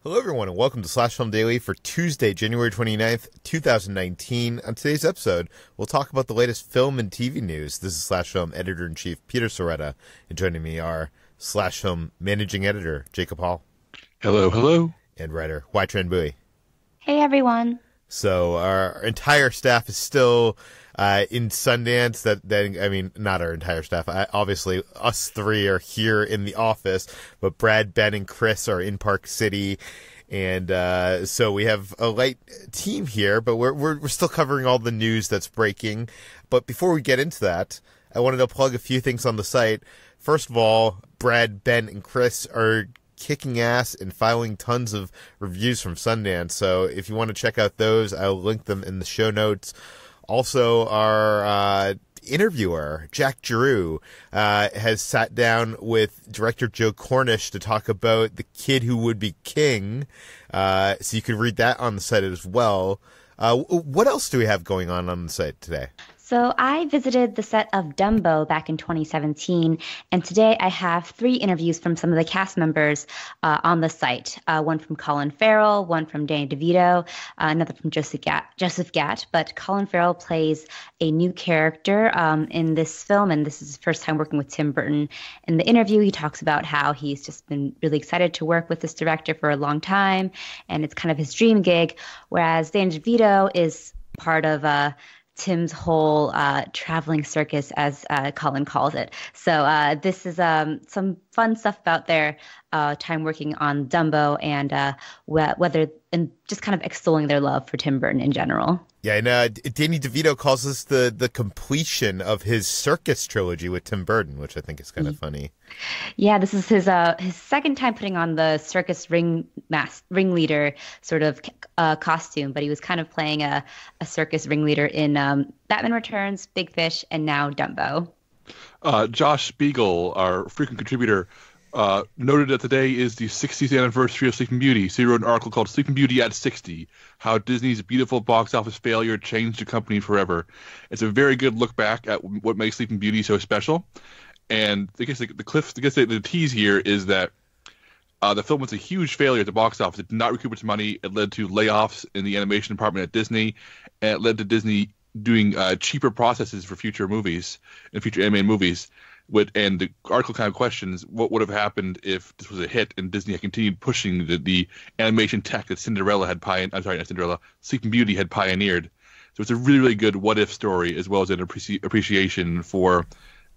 Hello, everyone, and welcome to Slash Film Daily for Tuesday, January 29th, 2019. On today's episode, we'll talk about the latest film and TV news. This is Slash Film Editor-in-Chief Peter Scirettais, and joining me are Slash Film Managing Editor Jacob Halland. Hello, hello. And writer Hoai-Tran Bui. Hey, everyone. So our entire staff is still in Sundance. Not our entire staff. Obviously, us three are here in the office, but Brad, Ben, and Chris are in Park City, and so we have a light team here. But we're still covering all the news that's breaking. But before we get into that, I wanted to plug a few things on the site. First of all, Brad, Ben, and Chris are kicking ass and filing tons of reviews from Sundance. So if you want to check out those, I'll link them in the show notes. Also, our interviewer, Jack Giroux, has sat down with director Joe Cornish to talk about The Kid Who Would Be King. So you can read that on the site as well. What else do we have going on the site today? So I visited the set of Dumbo back in 2017, and today I have 3 interviews from some of the cast members on the site. One from Colin Farrell, one from Danny DeVito, another from Joseph Gatt. But Colin Farrell plays a new character in this film, and this is his first time working with Tim Burton. In the interview, he talks about how he's just been really excited to work with this director for a long time, and it's kind of his dream gig, whereas Danny DeVito is part of Tim's whole traveling circus, as Colin calls it. So this is some fun stuff about their time working on Dumbo and just kind of extolling their love for Tim Burton in general. Yeah, and Danny DeVito calls this the completion of his Circus trilogy with Tim Burton, which I think is kind of funny. Yeah, this is his second time putting on the circus ringleader sort of costume, but he was kind of playing a circus ringleader in Batman Returns, Big Fish, and now Dumbo. Josh Spiegel, our frequent contributor, noted that today is the 60th anniversary of Sleeping Beauty. So he wrote an article called Sleeping Beauty at 60, How Disney's Beautiful Box Office Failure Changed the Company Forever. It's a very good look back at what makes Sleeping Beauty so special. And I guess the tease here is that the film was a huge failure at the box office. It did not recoup its money. It led to layoffs in the animation department at Disney, and it led to Disney doing cheaper processes for future movies and future animated movies. And the article kind of questions what would have happened if this was a hit and Disney had continued pushing the animation tech that Sleeping Beauty had pioneered. So it's a really, really good what-if story, as well as an appreciation for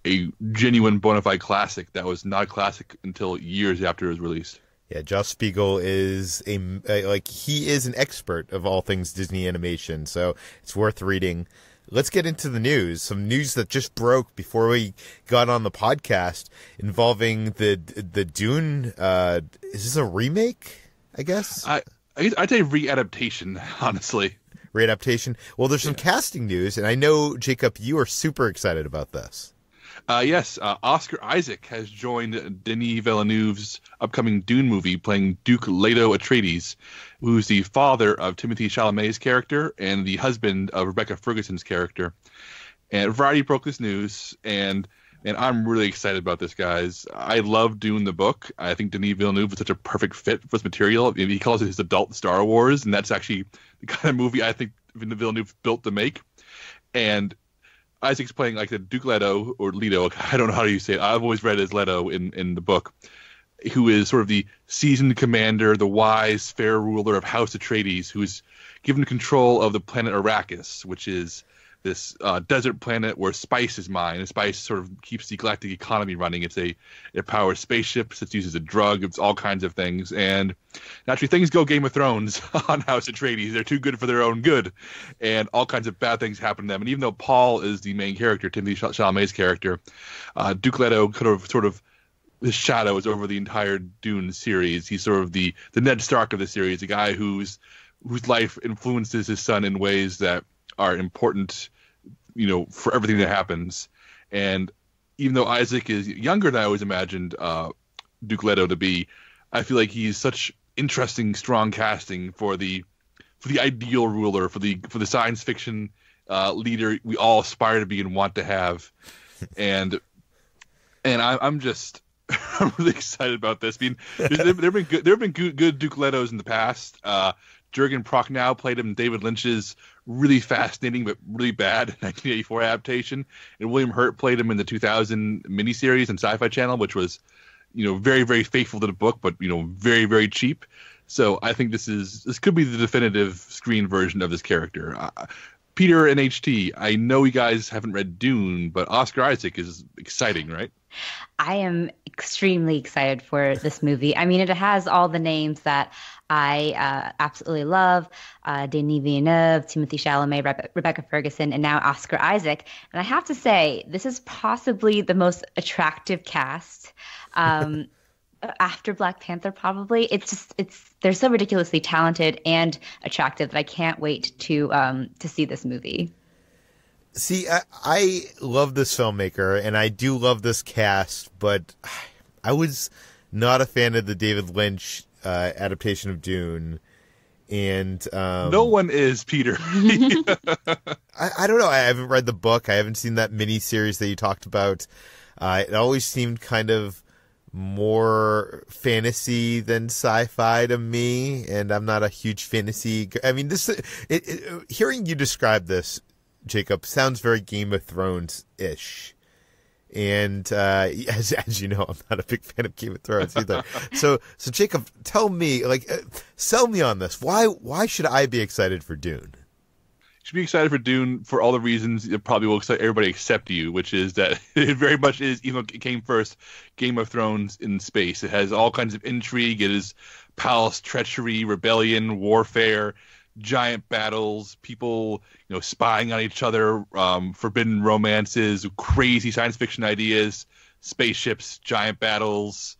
a genuine bona fide classic that was not a classic until years after it was released. Yeah, Josh Spiegel is he is an expert of all things Disney animation, so it's worth reading. Let's get into the news. Some news that just broke before we got on the podcast involving the Dune. Is this a remake, I guess? I'd say readaptation, honestly. Readaptation? Well, there's some casting news, and I know, Jacob, you are super excited about this. Yes, Oscar Isaac has joined Denis Villeneuve's upcoming Dune movie, playing Duke Leto Atreides, who's the father of Timothée Chalamet's character and the husband of Rebecca Ferguson's character. And Variety broke this news, and I'm really excited about this, guys. I love Dune the book. I think Denis Villeneuve is such a perfect fit for this material. He calls it his adult Star Wars, and that's actually the kind of movie I think Villeneuve built to make. And Isaac's playing like the Duke Leto, or Leto, I don't know how you say it. I've always read it as Leto in the book, who is sort of the seasoned commander, the wise, fair ruler of House Atreides, who's given control of the planet Arrakis, which is this desert planet where spice is mined. And spice sort of keeps the galactic economy running. It powers spaceships. It's used as a drug. It's all kinds of things. And naturally, things go Game of Thrones on House Atreides. They're too good for their own good. And all kinds of bad things happen to them. And even though Paul is the main character, Timothée Chalamet's character, Duke Leto sort of his shadow is over the entire Dune series. He's sort of the Ned Stark of the series, a guy whose life influences his son in ways that are important, for everything that happens. And even though Isaac is younger than I always imagined Duke Leto to be, I feel like he's such interesting, strong casting for the ideal ruler, for the science fiction leader we all aspire to be and want to have. And I'm just I'm really excited about this. I mean, there have been good Duke Letos in the past. Jürgen Prochnow played him in David Lynch's really fascinating but really bad 1984 adaptation, and William Hurt played him in the 2000 miniseries on Sci-Fi Channel, which was, very, very faithful to the book, but very, very cheap. So I think this could be the definitive screen version of this character. Peter and HT, I know you guys haven't read Dune, but Oscar Isaac is exciting, right? I am extremely excited for this movie. I mean, it has all the names that I absolutely love. Denis Villeneuve, Timothée Chalamet, Rebecca Ferguson, and now Oscar Isaac. And I have to say, this is possibly the most attractive cast after Black Panther, probably. They're so ridiculously talented and attractive that I can't wait to see this movie. See, I love this filmmaker, and I do love this cast, but I was not a fan of the David Lynch adaptation of Dune. And no one is, Peter. I don't know. I haven't read the book. I haven't seen that miniseries that you talked about. It always seemed kind of more fantasy than sci-fi to me, and I'm not a huge fantasy. I mean, hearing you describe this, Jacob, sounds very Game of Thrones-ish. And as you know, I'm not a big fan of Game of Thrones either. So Jacob, tell me, sell me on this. Why should I be excited for Dune? You should be excited for Dune for all the reasons it probably will excite everybody except you, which is that it very much is, even though it came first, Game of Thrones in space. It has all kinds of intrigue. It is palace treachery, rebellion, warfare, giant battles, people spying on each other, forbidden romances, crazy science fiction ideas, spaceships, giant battles,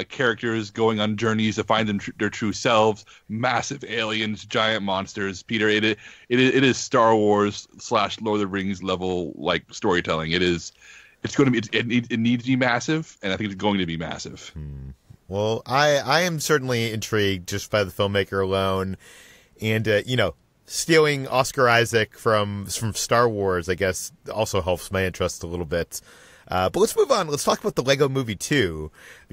characters going on journeys to find their true selves, massive aliens, giant monsters. Peter, it is Star Wars / Lord of the Rings level storytelling. It's going to be it needs to be massive, and I think it's going to be massive. Well, I am certainly intrigued just by the filmmaker alone. And, stealing Oscar Isaac from Star Wars, I guess, also helps my interest a little bit. But let's move on. Let's talk about the Lego Movie 2,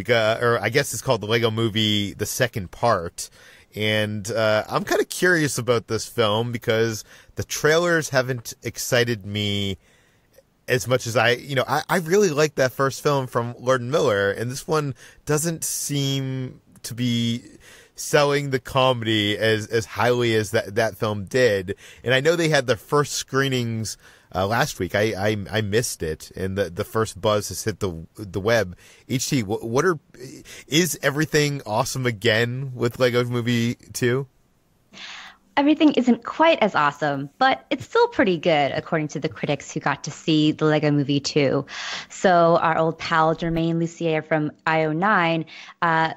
or I guess it's called the Lego Movie, the second part. And I'm kind of curious about this film because the trailers haven't excited me as much as I really like that first film from Lord and Miller, and this one doesn't seem to be selling the comedy as highly as that film did. And I know they had their first screenings last week. I missed it, and the first buzz has hit the web. HT, is everything awesome again with Lego Movie 2? Everything isn't quite as awesome, but it's still pretty good, according to the critics who got to see the Lego Movie 2. So our old pal Jermaine Lussier from IO9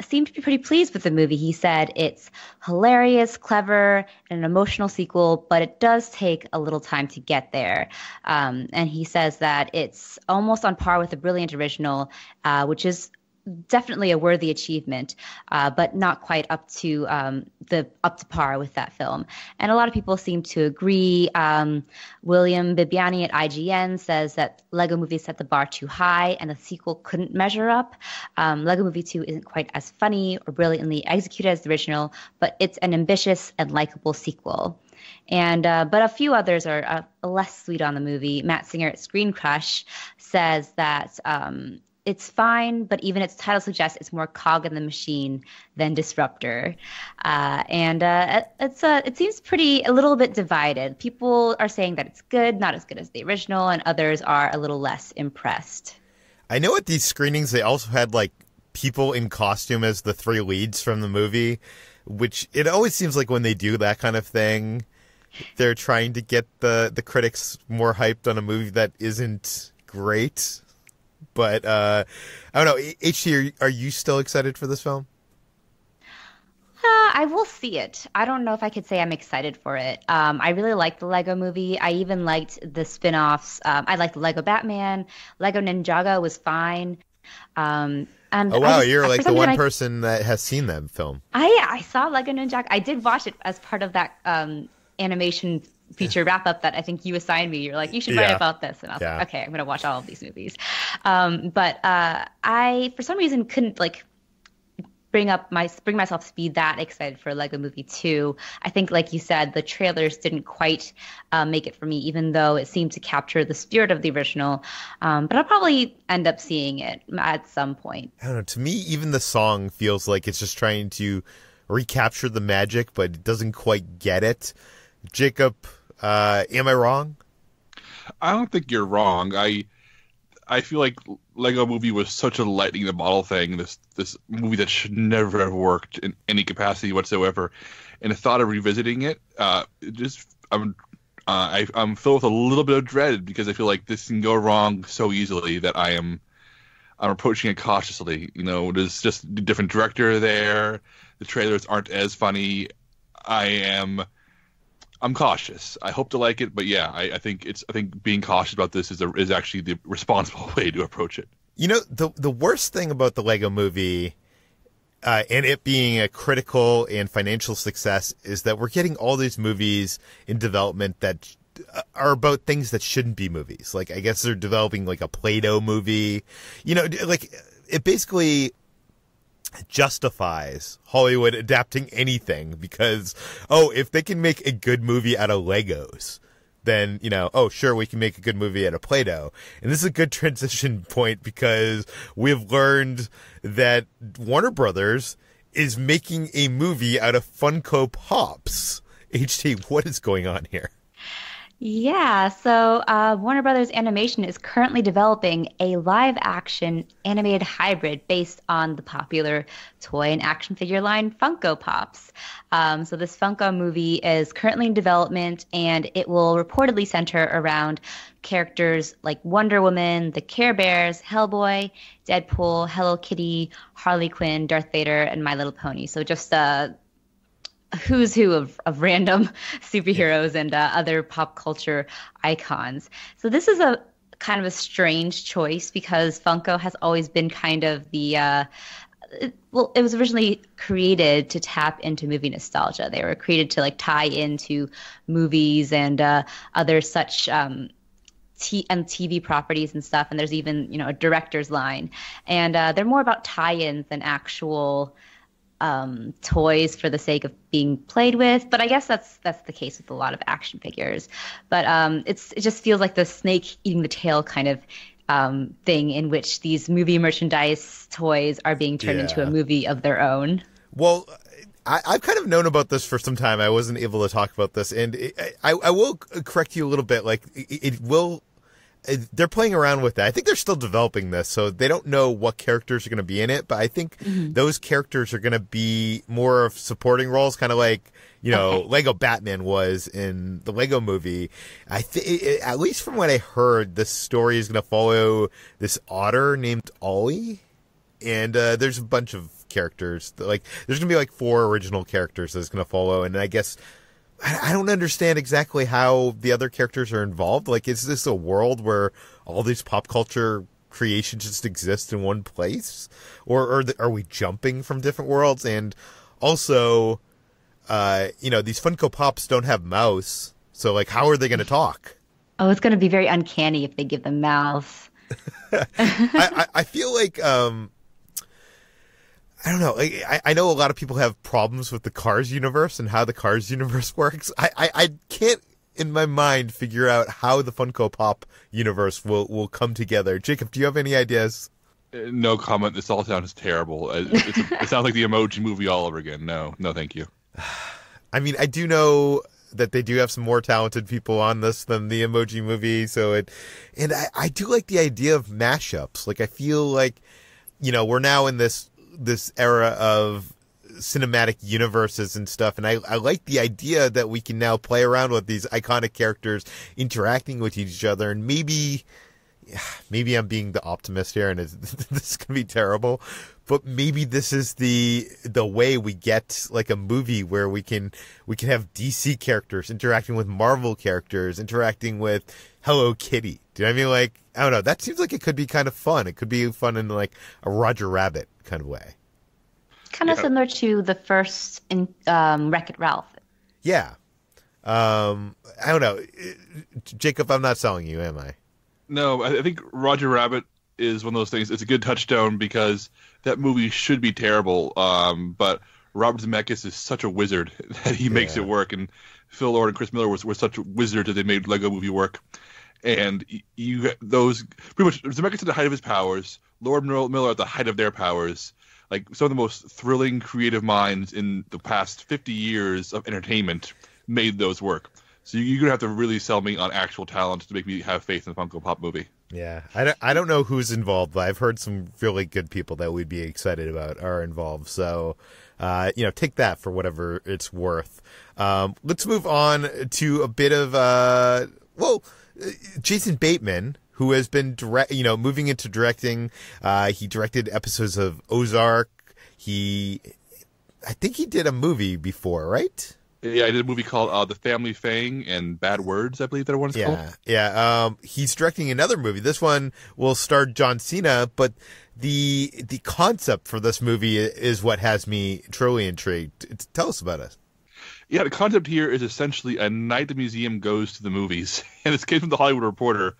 seemed to be pretty pleased with the movie. He said it's hilarious, clever, and an emotional sequel, but it does take a little time to get there. And he says that it's almost on par with the brilliant original, which is definitely a worthy achievement, but not quite up to par with that film. And a lot of people seem to agree. William Bibiani at IGN says that Lego Movie set the bar too high and the sequel couldn't measure up. Lego Movie 2 isn't quite as funny or brilliantly executed as the original, but it's an ambitious and likable sequel. And but a few others are less sweet on the movie. Matt Singer at Screen Crush says that it's fine, but even its title suggests it's more cog in the machine than disruptor. It seems a little bit divided. People are saying that it's good, not as good as the original, and others are a little less impressed. I know at these screenings they also had people in costume as the three leads from the movie, which it always seems like when they do that kind of thing, they're trying to get the critics more hyped on a movie that isn't great. But I don't know. HT, are you still excited for this film? I will see it. I don't know if I could say I'm excited for it. I really liked the Lego Movie. I even liked the spin-offs. I liked the Lego Batman. Lego Ninjago was fine. And oh, wow. You're the one person that has seen that film. I saw Lego Ninjago. I did watch it as part of that animation feature wrap up that I think you assigned me. You're like, you should write about this, and I was like, okay, I'm going to watch all of these movies. But I, for some reason, couldn't like bring myself to be that excited for Lego Movie 2. I think, like you said, the trailers didn't quite make it for me, even though it seemed to capture the spirit of the original. But I'll probably end up seeing it at some point. I don't know. To me, even the song feels like it's just trying to recapture the magic, but it doesn't quite get it. Jacob, am I wrong? I don't think you're wrong. I feel like Lego Movie was such a lightning in the bottle thing. This movie that should never have worked in any capacity whatsoever. And the thought of revisiting it, I'm filled with a little bit of dread because I feel like this can go wrong so easily that I'm approaching it cautiously. You know, there's just a different director there. The trailers aren't as funny. I'm cautious. I hope to like it, but yeah, I think being cautious about this is actually the responsible way to approach it. You know, the worst thing about the Lego Movie, and it being a critical and financial success, is that we're getting all these movies in development that are about things that shouldn't be movies. Like, I guess they're developing like a Play-Doh movie. You know, like it basically justifies Hollywood adapting anything because, if they can make a good movie out of Legos, then, sure, we can make a good movie out of Play-Doh. And this is a good transition point because we've learned that Warner Brothers is making a movie out of Funko Pops. HT, what is going on here? Yeah, so Warner Brothers Animation is currently developing a live-action animated hybrid based on the popular toy and action figure line Funko Pops. So this Funko movie is currently in development, and it will reportedly center around characters like Wonder Woman, the Care Bears, Hellboy, Deadpool, Hello Kitty, Harley Quinn, Darth Vader, and My Little Pony. So just who's who of random superheroes and other pop culture icons. So this is a kind of a strange choice because Funko has always been kind of the it was originally created to tap into movie nostalgia. They were created to like tie into movies and other such TV properties and stuff. And there's even a director's line, and they're more about tie-ins than actual toys for the sake of being played with. But I guess that's the case with a lot of action figures. But it just feels like the snake eating the tail kind of thing in which these movie merchandise toys are being turned into a movie of their own. Well, I've kind of known about this for some time. I wasn't able to talk about this, and I will correct you a little bit. Like it will. They're playing around with that. I think they're still developing this, so they don't know what characters are going to be in it. But I think those characters are going to be more of supporting roles, kind of like, Lego Batman was in the Lego movie. At least from what I heard, this story is going to follow this otter named Ollie. And there's a bunch of characters. There's going to be like 4 original characters that's going to follow. And I guess I don't understand exactly how the other characters are involved. Like, is this a world where all these pop culture creations just exist in one place? Or are we jumping from different worlds? And also, these Funko Pops don't have mouths. So, like, how are they going to talk? Oh, it's going to be very uncanny if they give them mouths. I feel like... I don't know. I know a lot of people have problems with the Cars universe and how the Cars universe works. I can't, in my mind, figure out how the Funko Pop universe will come together. Jacob, do you have any ideas? No comment. This all sounds terrible. It sounds like the Emoji Movie all over again. No, thank you. I mean, I do know that they do have some more talented people on this than the Emoji Movie. And I do like the idea of mashups. Like, I feel like, we're now in this era of cinematic universes and stuff, and I like the idea that we can now play around with these iconic characters interacting with each other. And maybe I'm being the optimist here, and this is gonna be terrible, but maybe this is the way we get like a movie where we can have DC characters interacting with Marvel characters, interacting with Hello Kitty. Do you know what I mean? Like, I don't know. That seems like it could be kind of fun. It could be fun in like a Roger Rabbit kind of way. Kind of similar to the first Wreck-It Ralph. Yeah. I don't know. Jacob, I'm not selling you, am I? No, I think Roger Rabbit is one of those things. It's a good touchstone because that movie should be terrible. But Robert Zemeckis is such a wizard that he makes it work. And Phil Lord and Chris Miller were such wizards that they made Lego Movie work. And those pretty much Zemeckis at the height of his powers, Lord and Miller at the height of their powers. Like some of the most thrilling creative minds in the past 50 years of entertainment made those work. So you're gonna have to really sell me on actual talent to make me have faith in the Funko Pop movie. Yeah, I don't know who's involved, but I've heard some really good people that we'd be excited about are involved. So, take that for whatever it's worth. Let's move on to a bit of Jason Bateman, who has been moving into directing. He directed episodes of Ozark. I think he did a movie before, right? Yeah, I did a movie called The Family Fang and Bad Words, I believe that one is called. Yeah. He's directing another movie. This one will star John Cena, but the concept for this movie is what has me truly intrigued. Tell us about it. Yeah, the concept here is essentially a night the museum goes to the movies. And it came from the Hollywood Reporter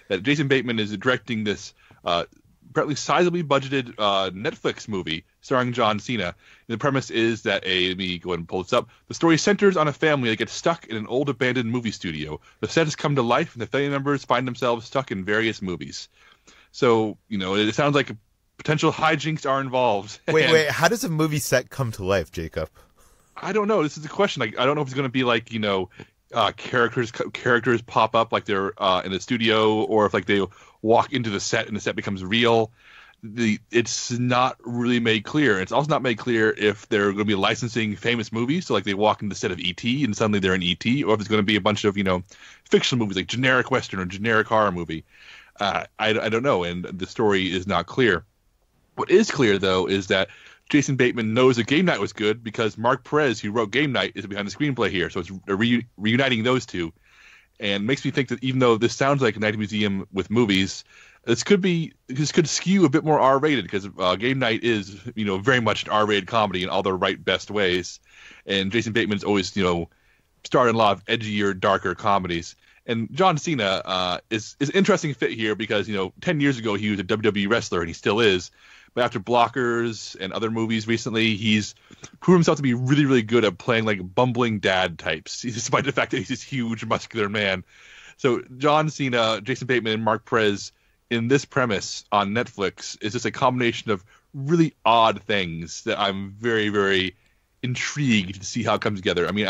that Jason Bateman is directing this apparently sizably budgeted Netflix movie starring John Cena. And the premise is that let me go ahead and pull this up. The story centers on a family that gets stuck in an old abandoned movie studio. The set has come to life, and the family members find themselves stuck in various movies. So, it sounds like potential hijinks are involved. Wait, how does a movie set come to life, Jacob? I don't know. This is the question. I don't know if it's going to be like, characters pop up like they're in the studio, or if like they walk into the set and the set becomes real. It's not really made clear. It's also not made clear if they're going to be licensing famous movies, so like they walk into the set of E.T. and suddenly they're in E.T., or if it's going to be a bunch of fictional movies like generic Western or generic horror movie. I don't know, and the story is not clear. What is clear though is that Jason Bateman knows that Game Night was good because Mark Perez, who wrote Game Night, is behind the screenplay here. So it's reuniting those two, and makes me think that even though this sounds like a night museum with movies, this could skew a bit more R-rated because Game Night is very much an R-rated comedy in all the right best ways, and Jason Bateman's always starred in a lot of edgier, darker comedies. And John Cena is an interesting fit here because 10 years ago he was a WWE wrestler and he still is. But after Blockers and other movies recently, he's proven himself to be really, really good at playing like bumbling dad types, despite the fact that he's this huge, muscular man. So John Cena, Jason Bateman, and Mark Perez in this premise on Netflix is just a combination of really odd things that I'm very, very intrigued to see how it comes together. I mean,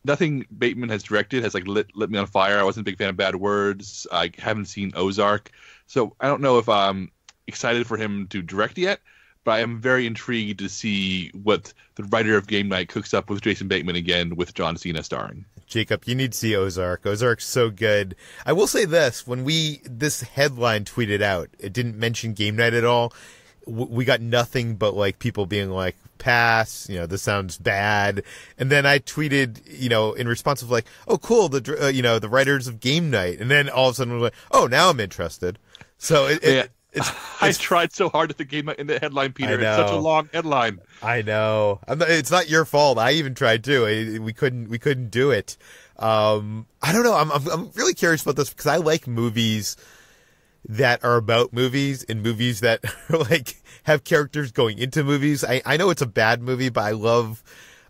nothing Bateman has directed has like lit me on fire. I wasn't a big fan of Bad Words. I haven't seen Ozark. So I don't know if I'm excited for him to direct yet, but I am very intrigued to see what the writer of Game Night cooks up with Jason Bateman again with John Cena starring. Jacob, you need to see Ozark. Ozark's so good. I will say this, when this headline tweeted out, it didn't mention Game Night at all. We got nothing but like people being like, pass, this sounds bad. And then I tweeted, in response of like, oh cool, the writers of Game Night. And then all of a sudden we're like, oh, now I'm interested. So I tried so hard at the Game Night in the headline, Peter. It's such a long headline. I know. It's not your fault. I even tried too. We couldn't do it. I don't know. I'm really curious about this because I like movies that are about movies and movies that are like have characters going into movies. I know it's a bad movie, but I love.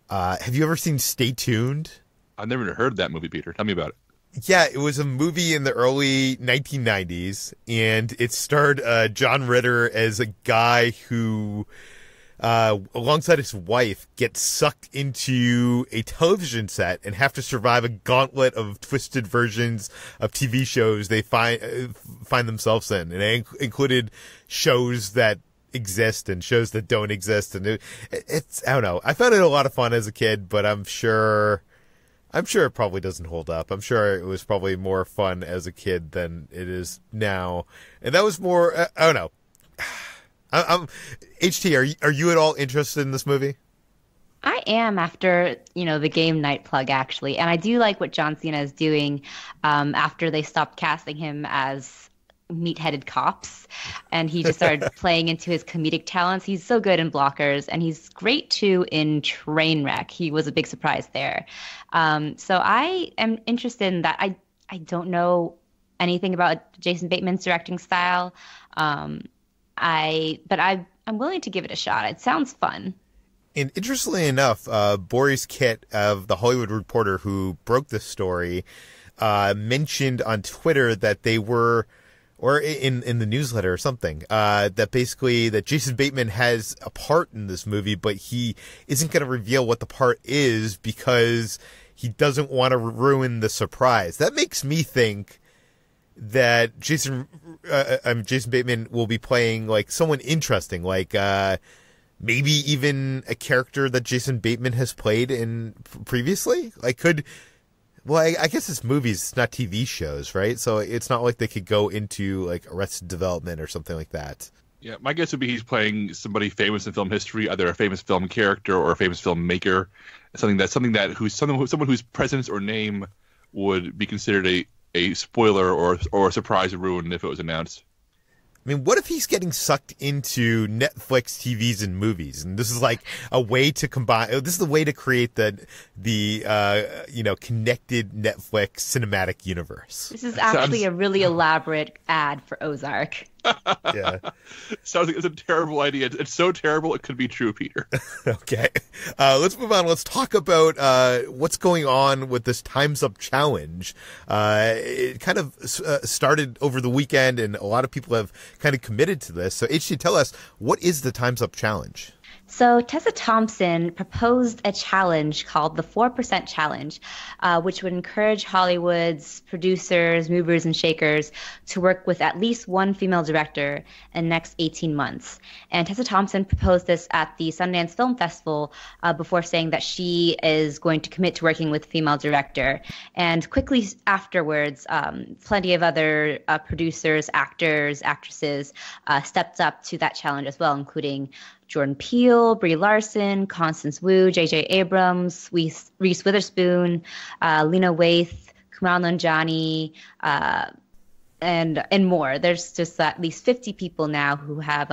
Have you ever seen Stay Tuned? I've never heard of that movie, Peter. Tell me about it. Yeah, it was a movie in the early 1990s, and it starred John Ritter as a guy who, alongside his wife, gets sucked into a television set and have to survive a gauntlet of twisted versions of TV shows they find themselves in. And it included shows that exist and shows that don't exist. And it's I don't know. I found it a lot of fun as a kid, but I'm sure it probably doesn't hold up. I'm sure it was probably more fun as a kid than it is now. And that was more, I don't know. HT, are you at all interested in this movie? I am after, the Game Night plug, actually. And I do like what John Cena is doing after they stopped casting him as meat-headed cops, and he just started playing into his comedic talents. He's so good in Blockers, and he's great too in Trainwreck. He was a big surprise there. So I am interested in that. I don't know anything about Jason Bateman's directing style, but I'm willing to give it a shot. It sounds fun. And interestingly enough, Boris Kitt of The Hollywood Reporter, who broke this story, mentioned on Twitter that they were, or in the newsletter or something, that basically that Jason Bateman has a part in this movie, but he isn't going to reveal what the part is because he doesn't want to ruin the surprise. That makes me think that Jason Bateman will be playing like someone interesting, like maybe even a character that Jason Bateman has played in previously. Like I guess it's movies, it's not TV shows, right? So it's not like they could go into like Arrested Development or something like that. Yeah, my guess would be he's playing somebody famous in film history, either a famous film character or a famous filmmaker. Someone whose presence or name would be considered a spoiler or a surprise ruin if it was announced. I mean, what if he's getting sucked into Netflix TVs and movies, and this is like a way to combine? This is the way to create the connected Netflix cinematic universe. This is actually a really elaborate ad for Ozark. Yeah, sounds like it's a terrible idea. It's so terrible it could be true, Peter. Okay, let's move on. Let's talk about what's going on with this Time's Up challenge. It kind of started over the weekend, and a lot of people have kind of committed to this. So, HT, tell us, what is the Time's Up challenge? So Tessa Thompson proposed a challenge called the 4% Challenge, which would encourage Hollywood's producers, movers, and shakers to work with at least one female director in the next 18 months. And Tessa Thompson proposed this at the Sundance Film Festival before saying that she is going to commit to working with a female director. And quickly afterwards, plenty of other producers, actors, actresses stepped up to that challenge as well, including Jordan Peele, Brie Larson, Constance Wu, J.J. Abrams, Reese Witherspoon, Lena Waithe, Kumail Nanjiani, and more. There's just at least 50 people now who have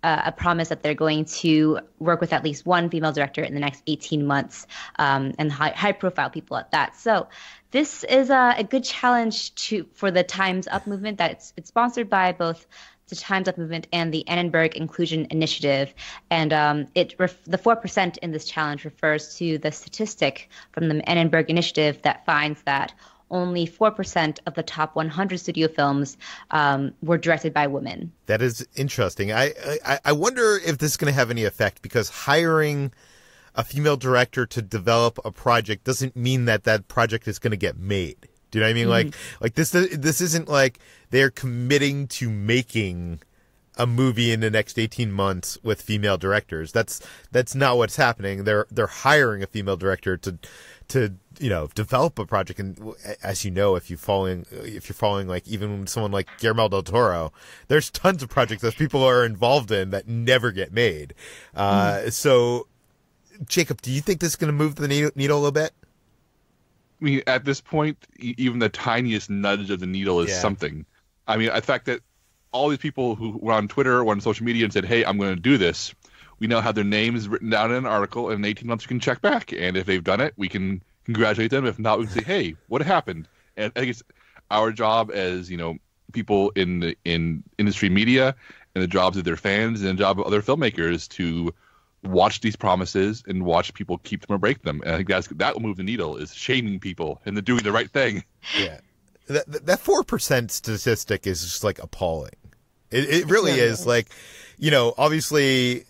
a promise that they're going to work with at least one female director in the next 18 months, and high-profile people at that. So this is a good challenge for the Time's Up movement. That it's sponsored by both the Time's Up movement and the Annenberg Inclusion Initiative. And the 4% in this challenge refers to the statistic from the Annenberg Initiative that finds that only 4% of the top 100 studio films were directed by women. That is interesting. I wonder if this is going to have any effect, because hiring a female director to develop a project doesn't mean that project is going to get made. Do you know what I mean? Mm-hmm. Like this isn't like they're committing to making a movie in the next 18 months with female directors. That's not what's happening. They're hiring a female director to develop a project. And as you know, if you're following like even someone like Guillermo del Toro, there's tons of projects that people are involved in that never get made. So, Jacob, do you think this is going to move the needle a little bit? I mean, at this point, even the tiniest nudge of the needle is something. I mean, the fact that all these people who were on Twitter or on social media and said, hey, I'm going to do this, we now have their names written down in an article, and in 18 months we can check back. And if they've done it, we can congratulate them. If not, we can say, hey, what happened? And I think it's our job as, people in industry media, and the jobs of their fans, and the job of other filmmakers to watch these promises and watch people keep them or break them. And I think that will move the needle, is shaming people and doing the right thing. Yeah. That 4% statistic is just like appalling. It really is. Like, obviously,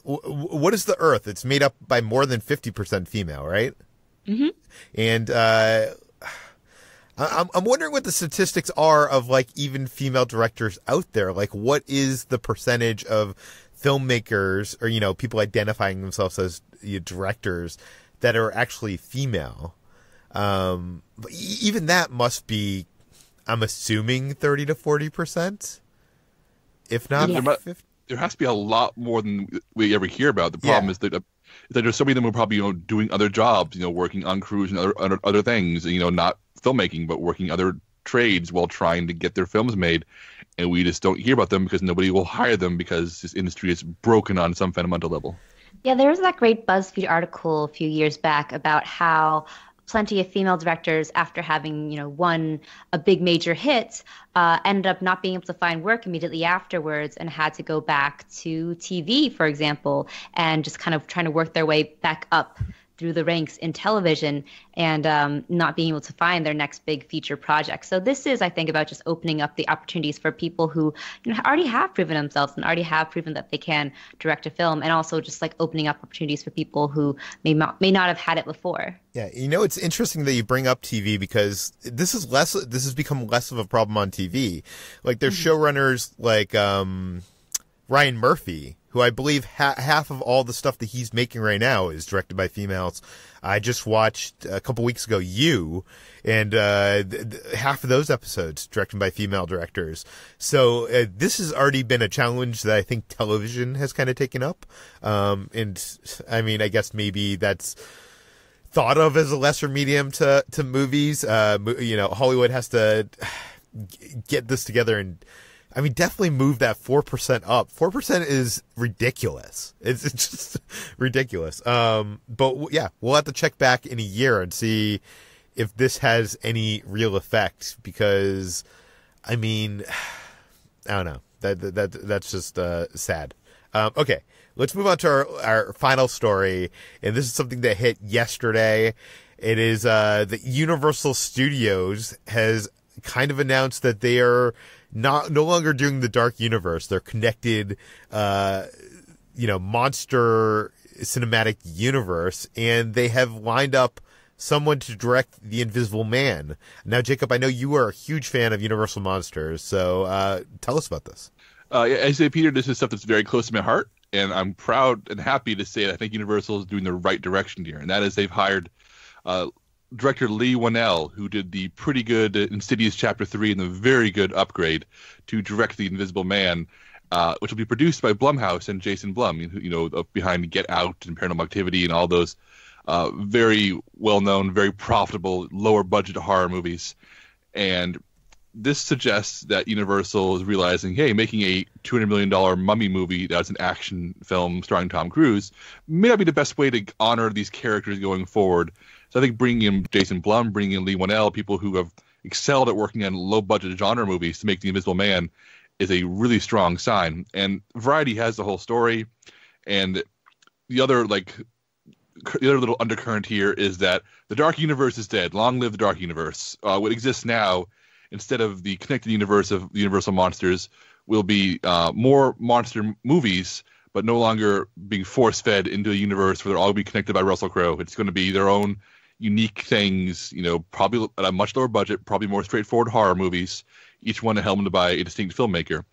what is the Earth? It's made up by more than 50% female, right? Mm-hmm. And I'm wondering what the statistics are of like even female directors out there. Like, what is the percentage of filmmakers or people identifying themselves as directors that are actually female? But even that must be, I'm assuming, 30 to 40%, if not 50%. There has to be a lot more than we ever hear about. The problem is that there's so many of them who are probably doing other jobs, working on crews and other things, not filmmaking, but working other trades while trying to get their films made. And we just don't hear about them because nobody will hire them because this industry is broken on some fundamental level. Yeah, there was that great BuzzFeed article a few years back about how plenty of female directors, after having, won a big major hit, ended up not being able to find work immediately afterwards and had to go back to TV, for example, and just kind of trying to work their way back up through the ranks in television and not being able to find their next big feature project. So this is, I think, about just opening up the opportunities for people who already have proven themselves and already have proven that they can direct a film, and also just like opening up opportunities for people who may not have had it before. Yeah, it's interesting that you bring up TV because this has become less of a problem on TV. Like there's showrunners like Ryan Murphy, who I believe half of all the stuff that he's making right now is directed by females. I just watched a couple weeks ago You, and half of those episodes directed by female directors. So this has already been a challenge that I think television has kind of taken up. And I mean, I guess maybe that's thought of as a lesser medium to movies. Hollywood has to get this together and, I mean, definitely move that 4% up. 4% is ridiculous. It's just ridiculous. But yeah, we'll have to check back in a year and see if this has any real effect, because, I mean, I don't know. That's just sad. Okay, let's move on to our final story, and this is something that hit yesterday. It is that Universal Studios has kind of announced that they are no longer doing the Dark Universe. They're connected, monster cinematic universe, and they have lined up someone to direct The Invisible Man. Now, Jacob, I know you are a huge fan of Universal Monsters, so tell us about this. As I say, Peter, this is stuff that's very close to my heart, and I'm proud and happy to say that I think Universal is doing the right direction here, and that is they've hired director Leigh Whannell, who did the pretty good Insidious Chapter 3 and the very good Upgrade, to direct The Invisible Man, which will be produced by Blumhouse and Jason Blum, behind Get Out and Paranormal Activity and all those very well-known, very profitable, lower-budget horror movies. And this suggests that Universal is realizing, hey, making a $200 million mummy movie that's an action film starring Tom Cruise may not be the best way to honor these characters going forward. So I think bringing in Jason Blum, bringing in Leigh Whannell, people who have excelled at working on low-budget genre movies to make The Invisible Man, is a really strong sign. And Variety has the whole story. And the other little undercurrent here is that the Dark Universe is dead. Long live the Dark Universe. What exists now, instead of the connected universe of the Universal Monsters, will be more monster movies, but no longer being force-fed into a universe where they'll all be connected by Russell Crowe. It's going to be their own unique things, probably at a much lower budget, probably more straightforward horror movies, each one helmed by a distinct filmmaker.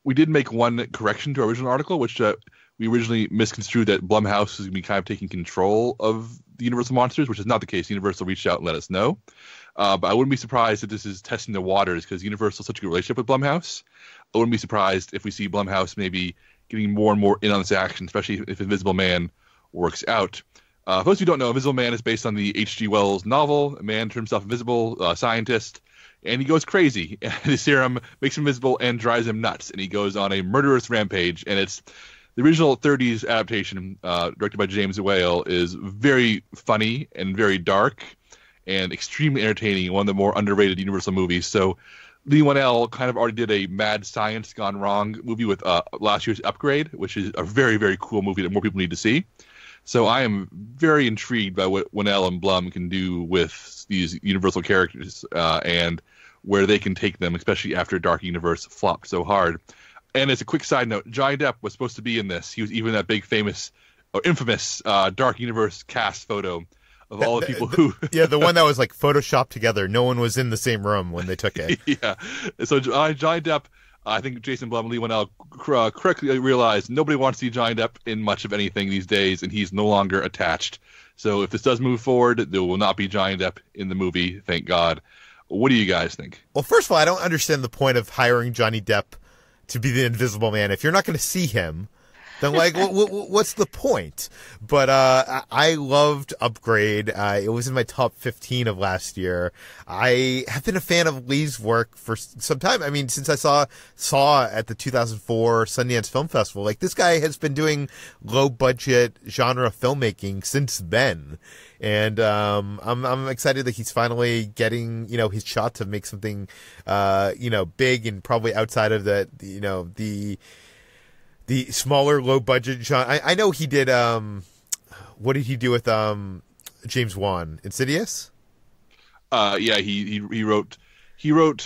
We did make one correction to our original article, which we originally misconstrued that Blumhouse was going to be kind of taking control of the Universal Monsters, which is not the case. Universal reached out and let us know. But I wouldn't be surprised if this is testing the waters, because Universal has such a good relationship with Blumhouse. I wouldn't be surprised if we see Blumhouse maybe getting more and more in on this action, especially if Invisible Man works out. For those who don't know, Invisible Man is based on the H.G. Wells novel. A man turns himself invisible, scientist, and he goes crazy. And his serum makes him invisible and drives him nuts, and he goes on a murderous rampage. And it's the original 30s adaptation, directed by James Whale, is very funny and very dark and extremely entertaining, one of the more underrated Universal movies. So Leigh Whannell kind of already did a mad science gone wrong movie with last year's Upgrade, which is a very, very cool movie that more people need to see. So I am very intrigued by what Whannell and Blum can do with these Universal characters and where they can take them, especially after Dark Universe flopped so hard. And as a quick side note, Johnny Depp was supposed to be in this. He was even that big, famous, or infamous Dark Universe cast photo of all the people who... Yeah, the one that was like photoshopped together. No one was in the same room when they took it. Yeah. So Johnny Depp, I think Jason Blum and Leigh Whannell correctly realized nobody wants to see Johnny Depp in much of anything these days, and he's no longer attached. So if this does move forward, there will not be Johnny Depp in the movie, thank God. What do you guys think? Well, first of all, I don't understand the point of hiring Johnny Depp to be the Invisible Man if you're not going to see him. then like, what's the point? But I loved Upgrade. It was in my top 15 of last year. I have been a fan of Lee's work for some time. I mean, since I saw at the 2004 Sundance Film Festival. Like, this guy has been doing low budget genre filmmaking since then. And I'm excited that he's finally getting, his shot to make something, big and probably outside of the smaller, low budget genre. I know he did. What did he do with James Wan? Insidious? Yeah, he wrote.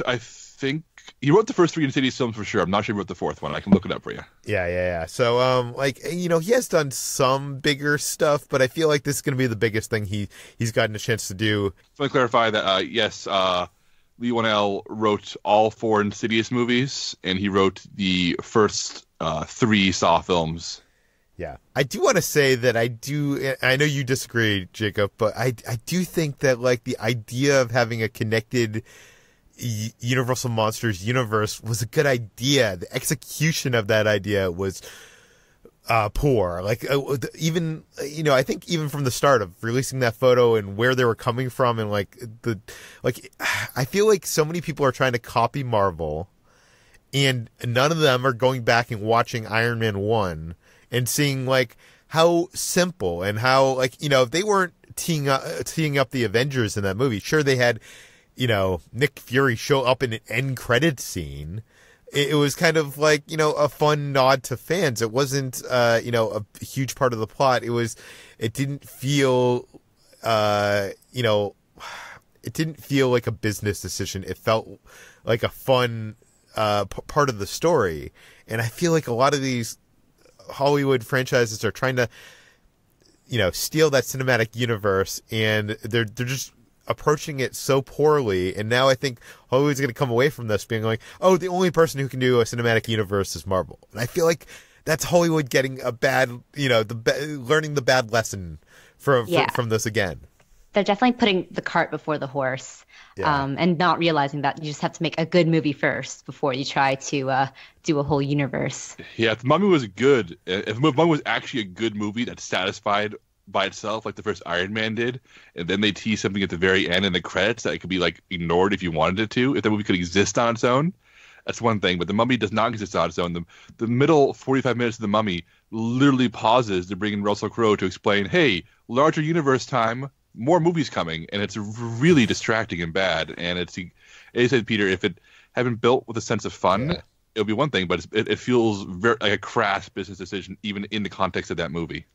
I think he wrote the first 3 Insidious films for sure. I'm not sure he wrote the 4th one. I can look it up for you. Yeah. So, he has done some bigger stuff, but I feel like this is going to be the biggest thing he's gotten a chance to do. So I clarify that, yes, Lee Wanell wrote all 4 Insidious movies, and he wrote the first 3 Saw films. Yeah. I do want to say that I know you disagree, Jacob, but I do think that, like, the idea of having a connected Universal Monsters universe was a good idea. The execution of that idea was poor. Like, even, I think even from the start of releasing that photo and where they were coming from, and I feel like so many people are trying to copy Marvel, and none of them are going back and watching Iron Man 1 and seeing, like, how simple and how, like, if they weren't teeing up the Avengers in that movie. Sure, they had, Nick Fury show up in an end credit scene. It was kind of like, a fun nod to fans. It wasn't, a huge part of the plot. It didn't feel, it didn't feel like a business decision. It felt like a fun, part of the story. And I feel like a lot of these Hollywood franchises are trying to, steal that cinematic universe, and they're just approaching it so poorly. And now I think Hollywood's going to come away from this being like, oh, the only person who can do a cinematic universe is Marvel. And I feel like that's Hollywood getting a bad, learning the bad lesson from this again. They're definitely putting the cart before the horse, and not realizing that you just have to make a good movie first before you try to do a whole universe. Yeah, if Mummy was good, if Mummy was actually a good movie that's satisfied by itself, like the first Iron Man did, and then they tease something at the very end in the credits that it could be, like, ignored if you wanted it to, if the movie could exist on its own, that's one thing. But the Mummy does not exist on its own. The middle 45 minutes of the Mummy literally pauses to bring in Russell Crowe to explain, hey, larger universe time, more movies coming, and it's really distracting and bad. And as you said, Peter, if it had been built with a sense of fun, it would be one thing, but it feels very like a crass business decision, even in the context of that movie.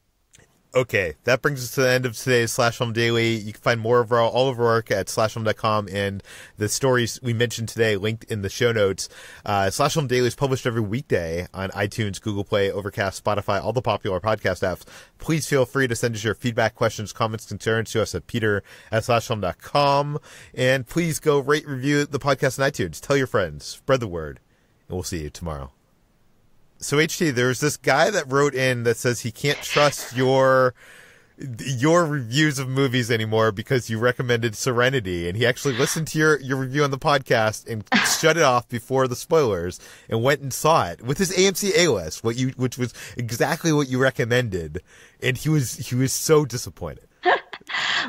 Okay, that brings us to the end of today's Slash Film Daily. You can find more of all of our work at slashfilm.com, and the stories we mentioned today linked in the show notes. Slash Film Daily is published every weekday on iTunes, Google Play, Overcast, Spotify, all the popular podcast apps. Please feel free to send us your feedback, questions, comments, concerns to us at peter@slashfilm.com. And please go rate, review the podcast on iTunes. Tell your friends. Spread the word. And we'll see you tomorrow. So, HT, there's this guy that wrote in that says he can't trust your reviews of movies anymore because you recommended Serenity, and he actually listened to your review on the podcast and shut it off before the spoilers and went and saw it with his AMC A-list, which was exactly what you recommended, and he was so disappointed.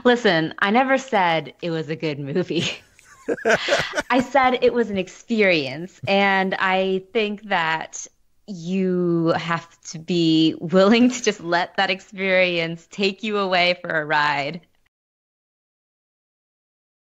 Listen, I never said it was a good movie. I said it was an experience, and I think that you have to be willing to just let that experience take you away for a ride.